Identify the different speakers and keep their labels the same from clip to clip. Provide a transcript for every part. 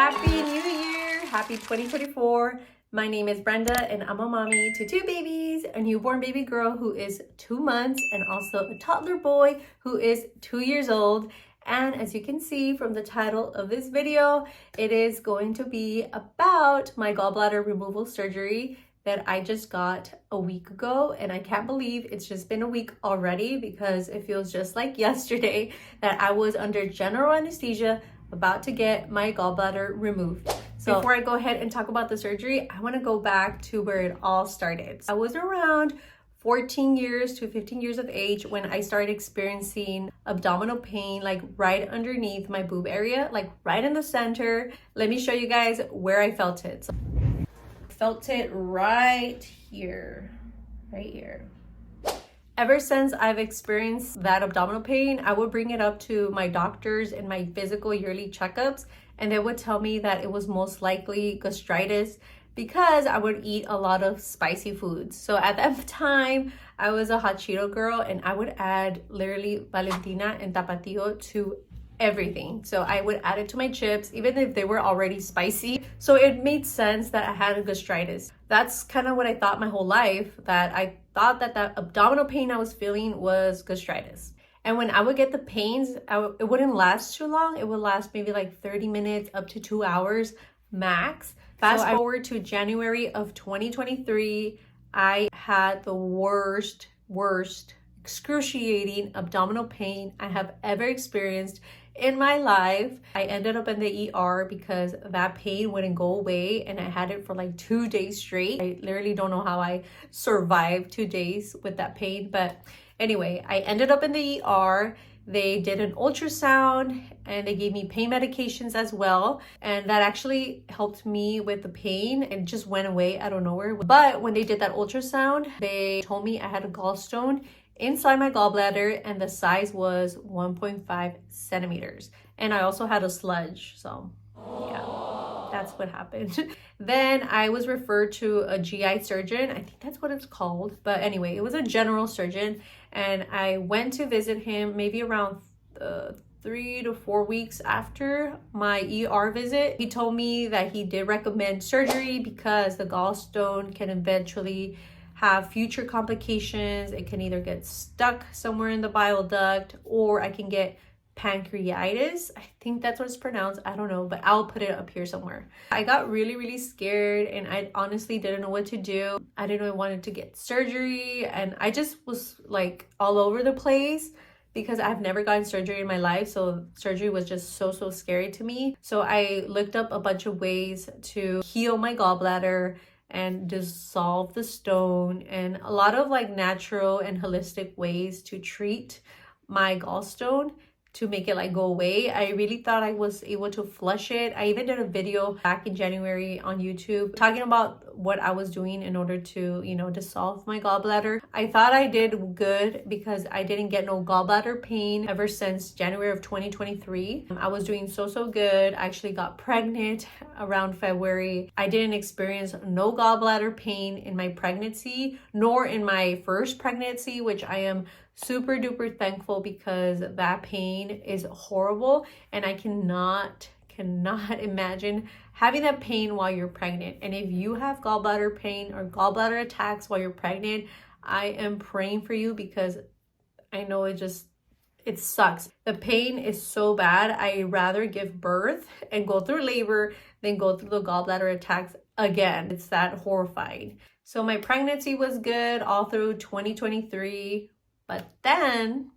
Speaker 1: Happy New Year! Happy 2024. My name is Brenda and I'm a mommy to two babies, a newborn baby girl who is 2 months and also a toddler boy who is 2 years old. And as you can see from the title of this video, it is going to be about my gallbladder removal surgery that I just got a week ago. And I can't believe it's just been a week already because it feels just like yesterday that I was under general anesthesia about to get my gallbladder removed. So before I go ahead and talk about the surgery, I want to go back to where it all started. I was around 14 years to 15 years of age when I started experiencing abdominal pain, like right underneath my boob area, like right in the center. Let me show you guys where I felt it. So I felt it right here, right here. Ever since I've experienced that abdominal pain, I would bring it up to my doctors in my physical yearly checkups, and they would tell me that it was most likely gastritis because I would eat a lot of spicy foods. So at that time, I was a hot Cheeto girl and I would add literally Valentina and Tapatio to everything. So I would add it to my chips, even if they were already spicy. So it made sense that I had a gastritis. That's kind of what I thought my whole life, that I thought that that abdominal pain I was feeling was gastritis. And when I would get the pains, it wouldn't last too long. It would last maybe like 30 minutes up to 2 hours max. Fast forward to January of 2023, I had the worst excruciating abdominal pain I have ever experienced in my life. I ended up in the ER because that pain wouldn't go away and I had it for like 2 days straight. I literally don't know how I survived 2 days with that pain, but anyway, I ended up in the ER. They did an ultrasound and they gave me pain medications as well. And that actually helped me with the pain and it just went away out of nowhere. But when they did that ultrasound, they told me I had a gallstone inside my gallbladder and the size was 1.5 centimeters. And I also had a sludge. So yeah, that's what happened. Then I was referred to a GI surgeon. I think that's what it's called. But anyway, it was a general surgeon. And I went to visit him maybe around 3 to 4 weeks after my ER visit. He told me that he did recommend surgery because the gallstone can eventually have future complications. It can either get stuck somewhere in the bile duct or I can get pancreatitis. I think that's what it's pronounced. I don't know, but I'll put it up here somewhere. I got really scared and I honestly didn't know what to do. I didn't know I wanted to get surgery and I just was like all over the place because I've never gotten surgery in my life. So surgery was just so scary to me. So I looked up a bunch of ways to heal my gallbladder and dissolve the stone and a lot of like natural and holistic ways to treat my gallstone to make it like go away. I really thought I was able to flush it. I even did a video back in January on YouTube talking about what I was doing in order to, you know, dissolve my gallbladder. I thought I did good because I didn't get no gallbladder pain ever since January of 2023. I was doing so good. I actually got pregnant around February. I didn't experience no gallbladder pain in my pregnancy, nor in my first pregnancy, which I am super duper thankful because that pain is horrible and I cannot imagine having that pain while you're pregnant. And if you have gallbladder pain or gallbladder attacks while you're pregnant, I am praying for you because I know it sucks. The pain is so bad. I rather give birth and go through labor than go through the gallbladder attacks again. It's that horrifying. So my pregnancy was good all through 2023. But then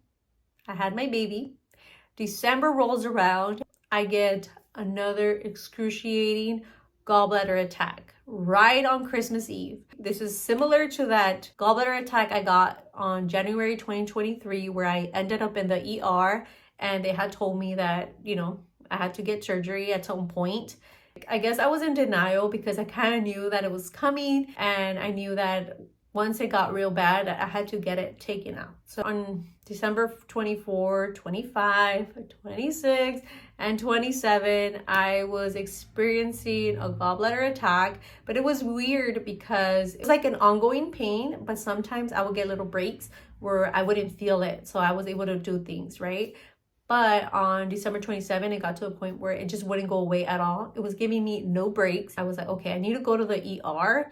Speaker 1: I had my baby. December rolls around. I get another excruciating gallbladder attack right on Christmas Eve. This is similar to that gallbladder attack I got on January 2023 where I ended up in the ER and they had told me that, you know, I had to get surgery at some point. I guess I was in denial because I kind of knew that it was coming and I knew that once it got real bad, I had to get it taken out. So on December 24, 25, 26, and 27, I was experiencing a gallbladder attack, but it was weird because it was like an ongoing pain, but sometimes I would get little breaks where I wouldn't feel it. So I was able to do things, right? But on December 27, it got to a point where it just wouldn't go away at all. It was giving me no breaks. I was like, okay, I need to go to the ER.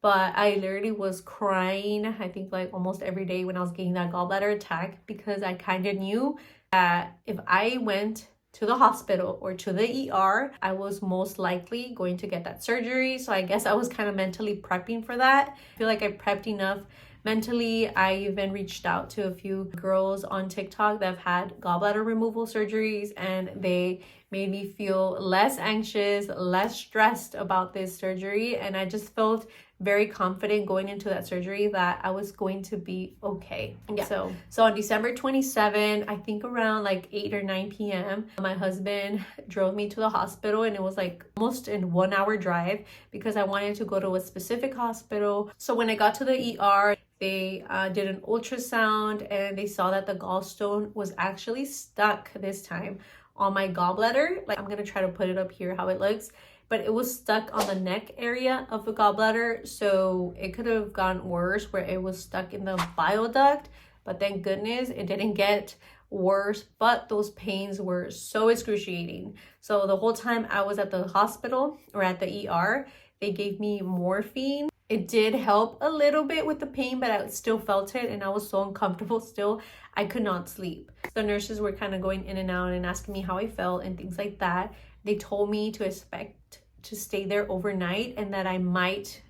Speaker 1: But I literally was crying, I think like almost every day when I was getting that gallbladder attack, because I kind of knew that if I went to the hospital or to the ER, I was most likely going to get that surgery. So I guess I was kind of mentally prepping for that. I feel like I prepped enough mentally. I even reached out to a few girls on TikTok that have had gallbladder removal surgeries, and they made me feel less anxious, less stressed about this surgery. And I just felt very confident going into that surgery that I was going to be okay. Yeah. So on December 27, I think around like 8 or 9 p.m., my husband drove me to the hospital, and it was like almost a 1 hour drive because I wanted to go to a specific hospital. So when I got to the ER, they did an ultrasound, and they saw that the gallstone was actually stuck this time on my gallbladder. Like, I'm gonna try to put it up here how it looks, but it was stuck on the neck area of the gallbladder. So it could have gone worse where it was stuck in the bile duct, but thank goodness it didn't get worse. But those pains were so excruciating. So the whole time I was at the hospital or at the ER, they gave me morphine. It did help a little bit with the pain, but I still felt it, and I was so uncomfortable still. I could not sleep. The nurses were kind of going in and out and asking me how I felt and things like that. They told me to expect to stay there overnight and that I might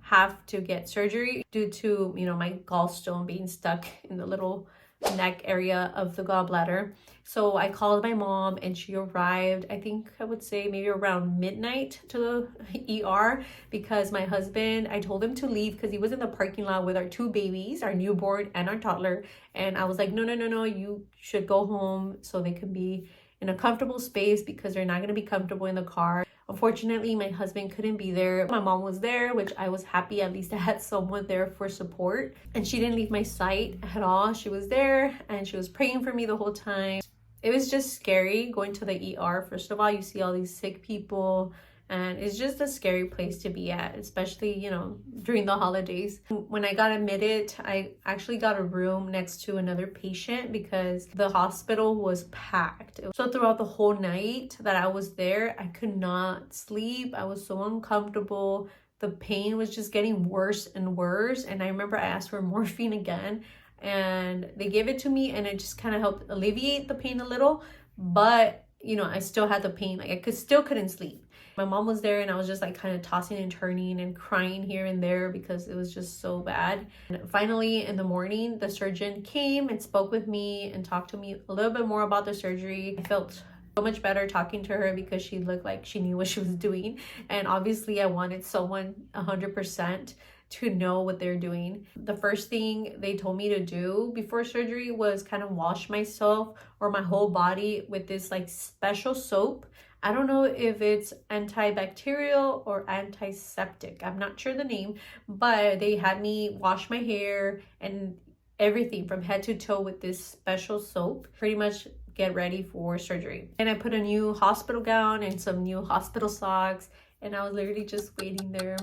Speaker 1: have to get surgery due to, you know, my gallstone being stuck in the little neck area of the gallbladder. So I called my mom, and she arrived, I think I would say maybe around midnight to the ER, because my husband, I told him to leave because he was in the parking lot with our 2 babies, our newborn and our toddler. And I was like, no, you should go home so they can be in a comfortable space because they're not going to be comfortable in the car. Unfortunately, my husband couldn't be there. My mom was there, which I was happy. At least I had someone there for support. And she didn't leave my sight at all. She was there, and she was praying for me the whole time. It was just scary going to the ER. First of all, you see all these sick people, and it's just a scary place to be at, especially, you know, during the holidays. When I got admitted, I actually got a room next to another patient because the hospital was packed. So throughout the whole night that I was there, I could not sleep. I was so uncomfortable. The pain was just getting worse and worse. And I remember I asked for morphine again, and they gave it to me, and it just kind of helped alleviate the pain a little. But, you know, I still had the pain. Like, I still couldn't sleep. My mom was there, and I was just like kind of tossing and turning and crying here and there because it was just so bad. And finally, in the morning, the surgeon came and spoke with me and talked to me a little bit more about the surgery. I felt so much better talking to her because she looked like she knew what she was doing. And obviously, I wanted someone 100% to know what they're doing. The first thing they told me to do before surgery was kind of wash myself or my whole body with this like special soap. I don't know if it's antibacterial or antiseptic. I'm not sure the name, but they had me wash my hair and everything from head to toe with this special soap. Pretty much get ready for surgery. And I put a new hospital gown and some new hospital socks, and I was literally just waiting there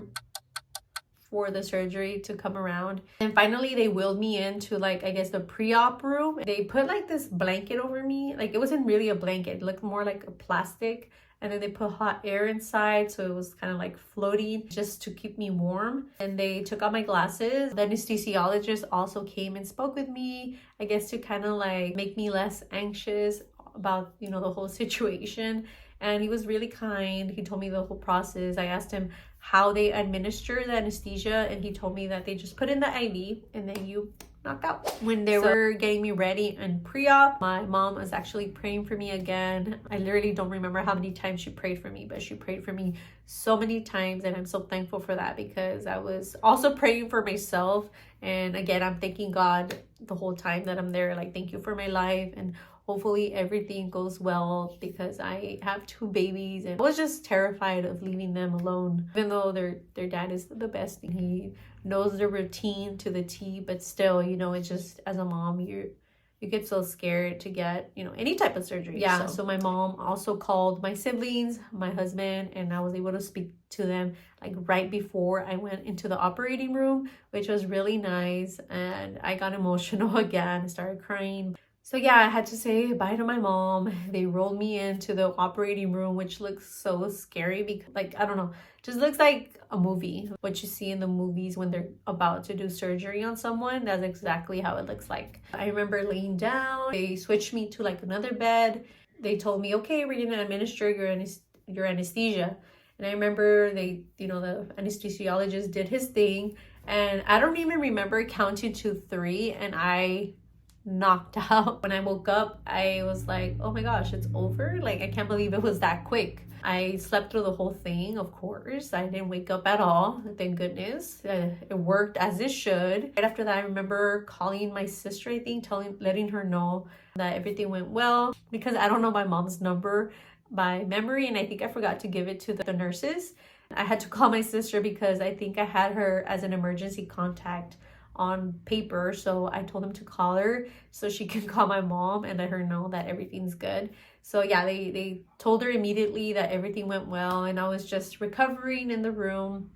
Speaker 1: for the surgery to come around. And finally they wheeled me into like, I guess, the pre-op room. They put like this blanket over me. Like, it wasn't really a blanket, it looked more like a plastic, and then they put hot air inside, so it was kind of like floating just to keep me warm. And they took out my glasses. The anesthesiologist also came and spoke with me, I guess, to kind of like make me less anxious about, you know, the whole situation. And he was really kind. He told me the whole process. I asked him how they administer the anesthesia, and he told me that they just put in the IV and then you knock out. When they were getting me ready and pre-op, my mom was actually praying for me again. I literally don't remember how many times she prayed for me, but she prayed for me so many times, and I'm so thankful for that because I was also praying for myself. And again, I'm thanking God the whole time that I'm there, like, thank you for my life, and hopefully everything goes well because I have 2 babies, and I was just terrified of leaving them alone. Even though their dad is the best, he knows the routine to the T, but still, you know, it's just, as a mom, you get so scared to get, you know, any type of surgery. Yeah, so my mom also called my siblings, my husband, and I was able to speak to them like right before I went into the operating room, which was really nice. And I got emotional again, started crying. So yeah, I had to say bye to my mom. They rolled me into the operating room, which looks so scary because, like, I don't know, just looks like a movie. What you see in the movies when they're about to do surgery on someone, that's exactly how it looks like. I remember laying down. They switched me to like another bed. They told me, okay, we're gonna administer your anesthesia. And I remember they, the anesthesiologist did his thing. And I don't even remember counting to 3, and I knocked out. When I woke up, I was like, oh my gosh, it's over. Like, I can't believe it was that quick. I slept through the whole thing, of course. I didn't wake up at all, thank goodness. It worked as it should. Right after that, I remember calling my sister, I think, letting her know that everything went well, because I don't know my mom's number by memory, and I think I forgot to give it to the nurses. I had to call my sister because I think I had her as an emergency contact on paper, so I told them to call her so she can call my mom and let her know that everything's good. So yeah, they told her immediately that everything went well, and I was just recovering in the room.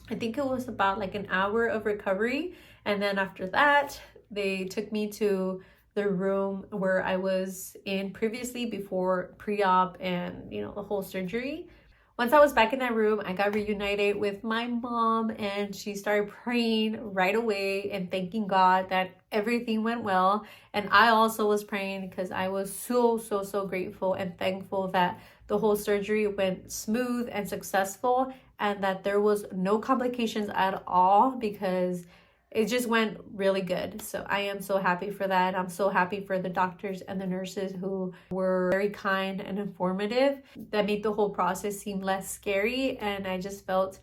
Speaker 1: I think it was about like an hour of recovery, and then after that they took me to the room where I was in previously before pre-op and the whole surgery. Once I was back in that room, I got reunited with my mom, and she started praying right away and thanking God that everything went well. And I also was praying because I was so grateful and thankful that the whole surgery went smooth and successful, and that there was no complications at all, because it just went really good. So I am so happy for that. I'm so happy for the doctors and the nurses who were very kind and informative. That made the whole process seem less scary, and I just felt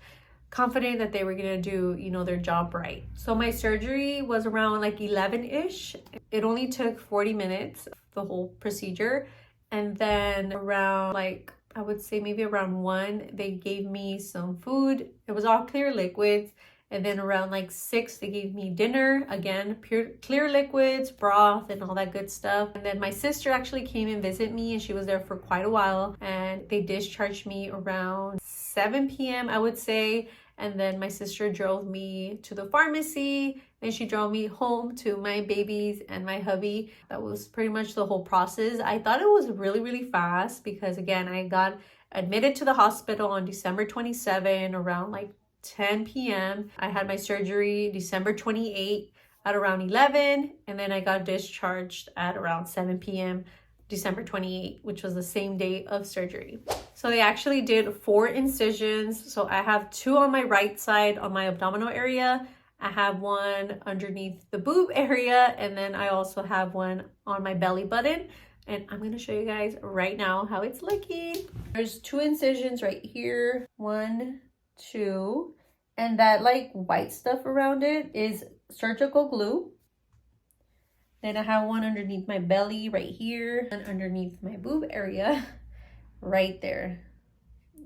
Speaker 1: confident that they were gonna do, their job right. So my surgery was around like 11-ish. It only took 40 minutes, the whole procedure. And then around like, I would say maybe around 1, they gave me some food. It was all clear liquids. And then around like 6, they gave me dinner. Again, pure clear liquids, broth, and all that good stuff. And then my sister actually came and visited me, and she was there for quite a while. And they discharged me around 7 p.m., I would say. And then my sister drove me to the pharmacy, and she drove me home to my babies and my hubby. That was pretty much the whole process. I thought it was really fast because, again, I got admitted to the hospital on December 27 around like 10 p.m. I had my surgery December 28 at around 11, and then I got discharged at around 7 p.m. December 28, which was the same day of surgery. So they actually did 4 incisions. So I have 2 on my right side on my abdominal area. I have 1 underneath the boob area, and then I also have 1 on my belly button. And I'm going to show you guys right now how it's looking. There's 2 incisions right here. 1, 2, and that like white stuff around it is surgical glue. Then I have 1 underneath my belly right here, and underneath my boob area right there.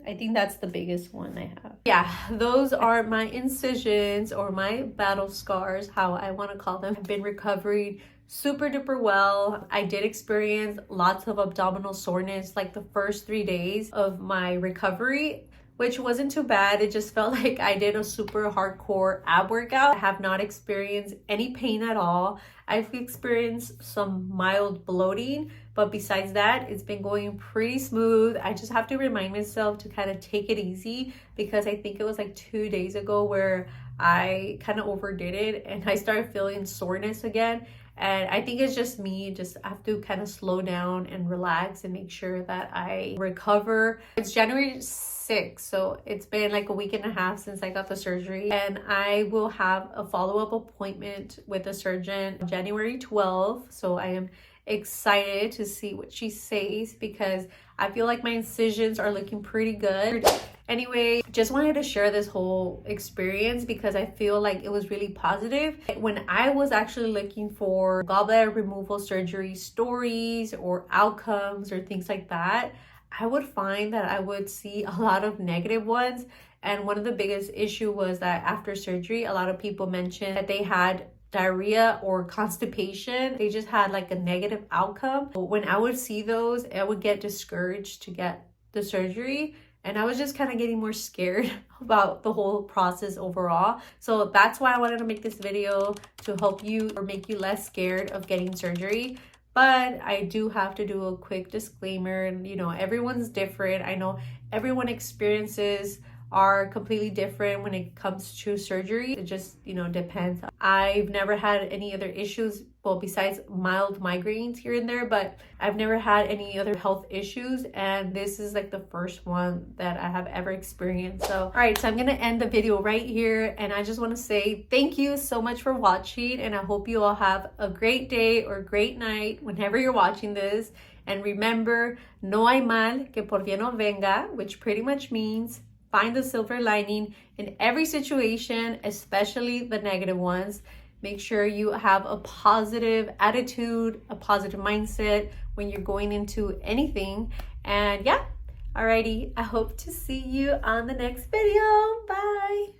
Speaker 1: I think that's the biggest one I have. Yeah, those are my incisions, or my battle scars, how I want to call them. I've been recovering super duper well. I did experience lots of abdominal soreness like the first 3 days of my recovery, which wasn't too bad. It just felt like I did a super hardcore ab workout. I have not experienced any pain at all. I've experienced some mild bloating, but besides that, it's been going pretty smooth. I just have to remind myself to kind of take it easy, because I think it was like 2 days ago where I kind of overdid it and I started feeling soreness again. And I think it's just me, just have to kind of slow down and relax and make sure that I recover. It's January 6th, so it's been like a week and a half since I got the surgery, and I will have a follow-up appointment with a surgeon on January 12th. So I am excited to see what she says, because I feel like my incisions are looking pretty good. Anyway, just wanted to share this whole experience because I feel like it was really positive. When I was actually looking for gallbladder removal surgery stories or outcomes or things like that, I would find that I would see a lot of negative ones. And one of the biggest issue was that after surgery, a lot of people mentioned that they had diarrhea or constipation. They just had like a negative outcome. When I would see those, I would get discouraged to get the surgery. And I was just kind of getting more scared about the whole process overall. So that's why I wanted to make this video, to help you or make you less scared of getting surgery. But I do have to do a quick disclaimer. You know, everyone's different. I know everyone experiences are completely different when it comes to surgery. It just, you know, depends. I've never had any other issues, well, besides mild migraines here and there, but I've never had any other health issues, and this is like the first one that I have ever experienced. So, all right, so I'm gonna end the video right here, and I just wanna say thank you so much for watching, and I hope you all have a great day or great night whenever you're watching this. And remember, no hay mal que por bien no venga, which pretty much means find the silver lining in every situation, especially the negative ones. Make sure you have a positive attitude, a positive mindset when you're going into anything. And yeah, alrighty, I hope to see you on the next video. Bye.